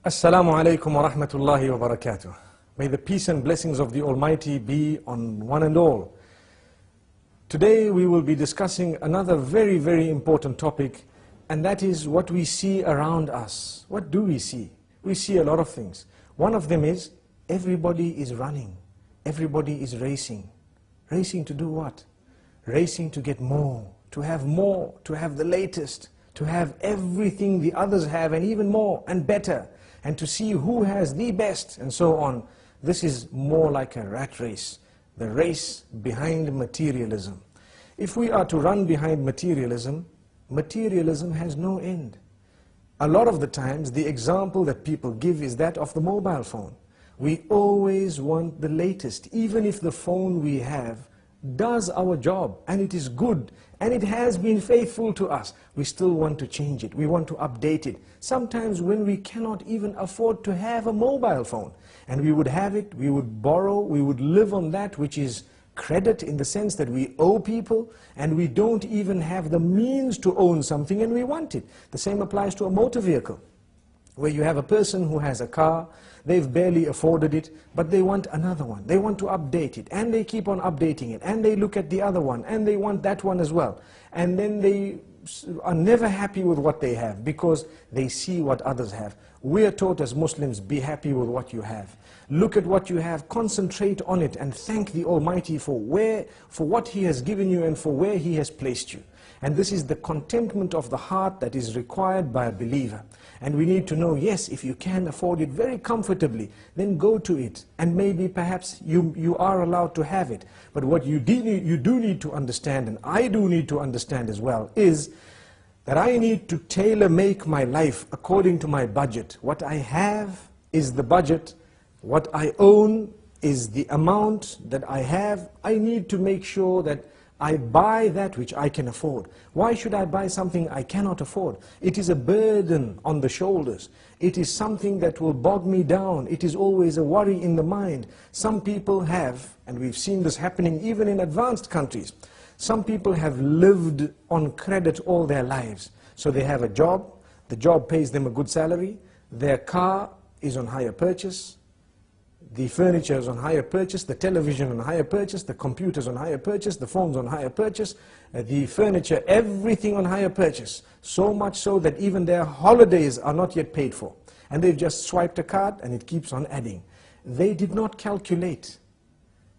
Assalamu alaikum wa rahmatullahi wa barakatuh. May the peace and blessings of the Almighty be on one and all. Today we will be discussing another very, very important topic, and that is what we see around us. What do we see? We see a lot of things. One of them is everybody is running. Everybody is racing. Racing to do what? Racing to get more, to have the latest, to have everything the others have and even more and better, and to see who has the best and so on. This is more like a rat race, the race behind materialism. If we are to run behind materialism, materialism has no end. A lot of the times the example that people give is that of the mobile phone. We always want the latest, even if the phone we have does our job and it is good and it has been faithful to us, we still want to change it, we want to update it. Sometimes when we cannot even afford to have a mobile phone and we would have it, we would borrow, we would live on that which is credit, in the sense that we owe people and we don't even have the means to own something and we want it. The same applies to a motor vehicle, where you have a person who has a car, they've barely afforded it, but they want another one. They want to update it, and they keep on updating it, and they look at the other one, and they want that one as well. And then they are never happy with what they have, because they see what others have. We are taught as Muslims, be happy with what you have. Look at what you have, concentrate on it, and thank the Almighty for what He has given you and for where He has placed you. And this is the contentment of the heart that is required by a believer. And we need to know, yes, if you can afford it very comfortably, then go to it. And maybe perhaps you are allowed to have it. But what you do need to understand, and I do need to understand as well, is that I need to tailor-make my life according to my budget. What I have is the budget. What I own is the amount that I have. I need to make sure that I buy that which I can afford. Why should I buy something I cannot afford? It is a burden on the shoulders. It is something that will bog me down. It is always a worry in the mind. Some people have, and we've seen this happening even in advanced countries, some people have lived on credit all their lives. So they have a job, the job pays them a good salary, their car is on hire purchase, the furniture is on hire purchase, the television on hire purchase, the computers on hire purchase, the phones on hire purchase, the furniture, everything on hire purchase. So much so that even their holidays are not yet paid for. And they've just swiped a card and it keeps on adding. They did not calculate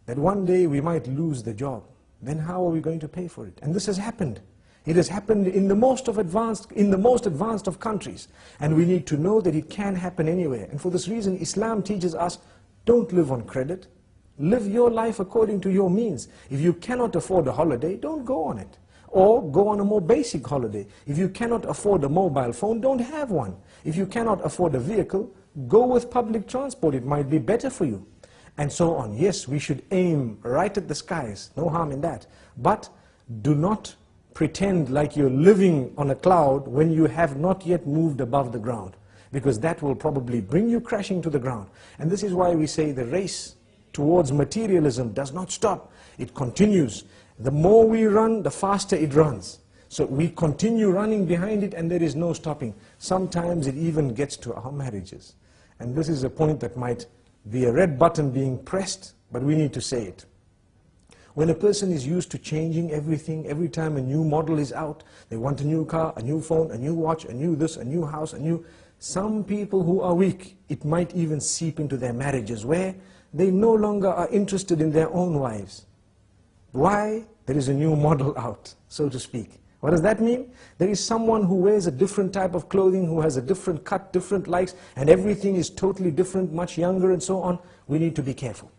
that one day we might lose the job. Then how are we going to pay for it? And this has happened. It has happened in the most advanced of countries. And we need to know that it can happen anywhere. And for this reason, Islam teaches us, don't live on credit. Live your life according to your means. If you cannot afford a holiday, don't go on it. Or go on a more basic holiday. If you cannot afford a mobile phone, don't have one. If you cannot afford a vehicle, go with public transport. It might be better for you. And so on. Yes, we should aim right at the skies. No harm in that. But do not pretend like you're living on a cloud when you have not yet moved above the ground. Because that will probably bring you crashing to the ground. And this is why we say the race towards materialism does not stop. It continues. The more we run, the faster it runs. So we continue running behind it and there is no stopping. Sometimes it even gets to our marriages. And this is a point that might be a red button being pressed, but we need to say it. When a person is used to changing everything, every time a new model is out, they want a new car, a new phone, a new watch, a new this, a new house, a new... Some people who are weak, it might even seep into their marriages, where they no longer are interested in their own wives. Why? There is a new model out, so to speak. What does that mean? There is someone who wears a different type of clothing, who has a different cut, different likes, and everything is totally different, much younger and so on. We need to be careful.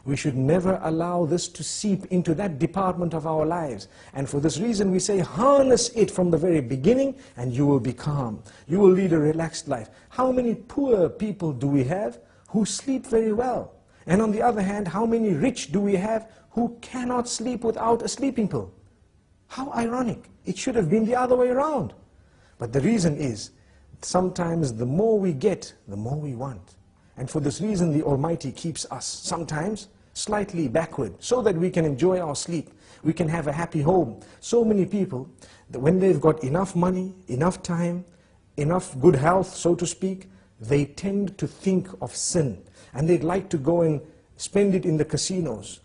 We should never allow this to seep into that department of our lives. And for this reason we say, harness it from the very beginning and you will be calm. You will lead a relaxed life. How many poor people do we have who sleep very well? And on the other hand, how many rich do we have who cannot sleep without a sleeping pill? How ironic. It should have been the other way around. But the reason is, sometimes the more we get, the more we want. And for this reason, the Almighty keeps us sometimes slightly backward, so that we can enjoy our sleep, we can have a happy home. So many people, that when they've got enough money, enough time, enough good health, so to speak, they tend to think of sin, and they'd like to go and spend it in the casinos,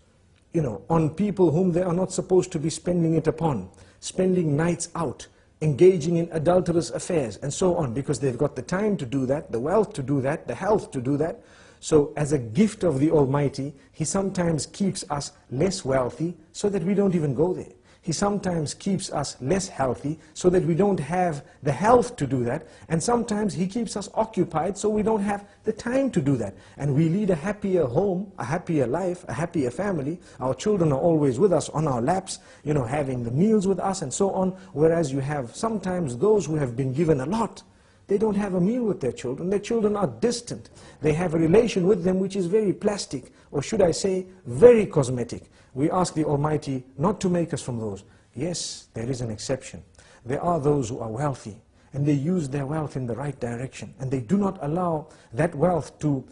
on people whom they are not supposed to be spending it upon, spending nights out, engaging in adulterous affairs, and so on, because they've got the time to do that, the wealth to do that, the health to do that. So as a gift of the Almighty, He sometimes keeps us less wealthy so that we don't even go there. He sometimes keeps us less healthy so that we don't have the health to do that. And sometimes He keeps us occupied so we don't have the time to do that. And we lead a happier home, a happier life, a happier family. Our children are always with us on our laps, having the meals with us and so on. Whereas you have sometimes those who have been given a lot, they don't have a meal with their children. Their children are distant. They have a relation with them which is very plastic, or should I say, very cosmetic. We ask the Almighty not to make us from those. Yes, there is an exception. There are those who are wealthy, and they use their wealth in the right direction, and they do not allow that wealth to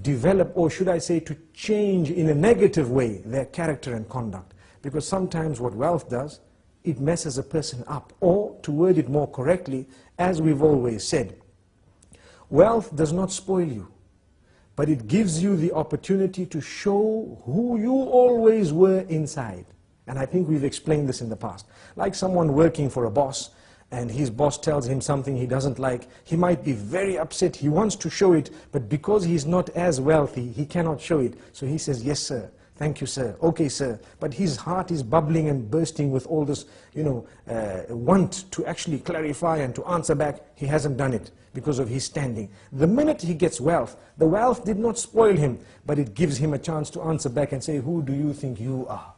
develop, or should I say, to change in a negative way their character and conduct. Because sometimes what wealth does, it messes a person up. Or, to word it more correctly, as we've always said, wealth does not spoil you, but it gives you the opportunity to show who you always were inside. And I think we've explained this in the past. Like someone working for a boss, and his boss tells him something he doesn't like, he might be very upset, he wants to show it, but because he's not as wealthy, he cannot show it. So he says, yes sir, thank you sir, okay sir. But his heart is bubbling and bursting with all this, want to actually clarify and to answer back. He hasn't done it because of his standing. The minute he gets wealth, the wealth did not spoil him, but it gives him a chance to answer back and say, who do you think you are?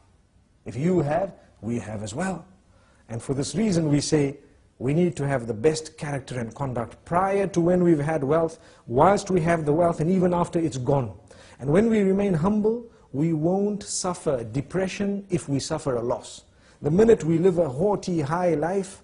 If you have, we have as well. And for this reason we say, we need to have the best character and conduct prior to when we've had wealth, whilst we have the wealth, and even after it's gone. And when we remain humble, we won't suffer depression if we suffer a loss. The minute we live a haughty, high life,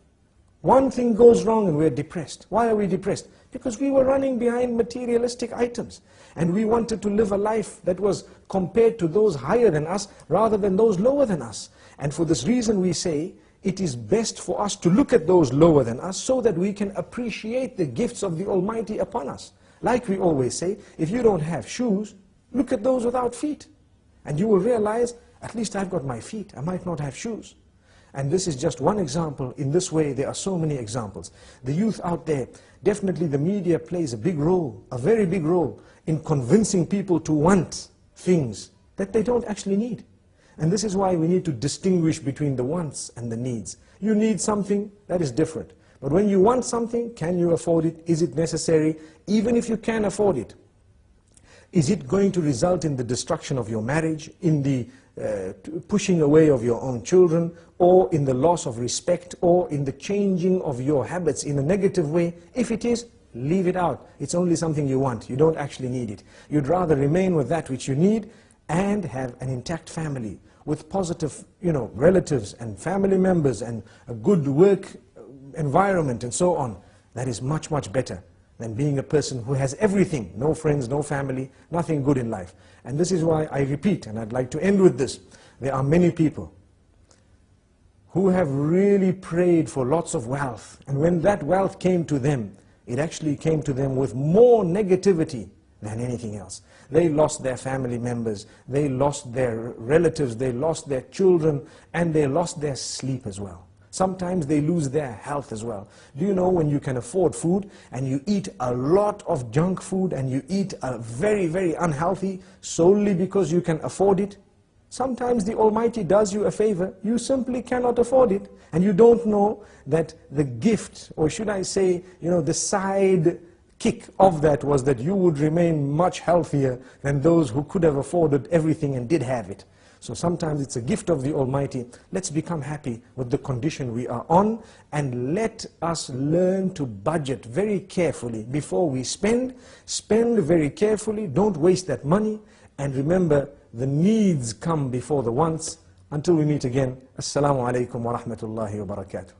one thing goes wrong and we're depressed. Why are we depressed? Because we were running behind materialistic items. And we wanted to live a life that was compared to those higher than us, rather than those lower than us. And for this reason we say, it is best for us to look at those lower than us, so that we can appreciate the gifts of the Almighty upon us. Like we always say, if you don't have shoes, look at those without feet. And you will realize, at least I've got my feet, I might not have shoes. And this is just one example. In this way, there are so many examples. The youth out there, definitely the media plays a big role, a very big role, in convincing people to want things that they don't actually need. And this is why we need to distinguish between the wants and the needs. You need something, that is different. But when you want something, can you afford it? Is it necessary? Even if you can afford it, is it going to result in the destruction of your marriage, in the pushing away of your own children, or in the loss of respect, or in the changing of your habits in a negative way? If it is, leave it out. It's only something you want. You don't actually need it. You'd rather remain with that which you need and have an intact family with positive, relatives and family members and a good work environment and so on. That is much, much better than being a person who has everything, no friends, no family, nothing good in life. And this is why I repeat, and I'd like to end with this, there are many people who have really prayed for lots of wealth, and when that wealth came to them, it actually came to them with more negativity than anything else. They lost their family members, they lost their relatives, they lost their children, and they lost their sleep as well. Sometimes they lose their health as well. Do you know, when you can afford food and you eat a lot of junk food and you eat a very, very unhealthy solely because you can afford it? Sometimes the Almighty does you a favor, you simply cannot afford it, and you don't know that the gift, or should I say, the side kick of that was that you would remain much healthier than those who could have afforded everything and did have it. So sometimes it's a gift of the Almighty. Let's become happy with the condition we are on, and let us learn to budget very carefully before we spend. Spend very carefully, don't waste that money, and remember, the needs come before the wants. Until we meet again, Assalamu alaikum wa rahmatullahi wa barakatuh.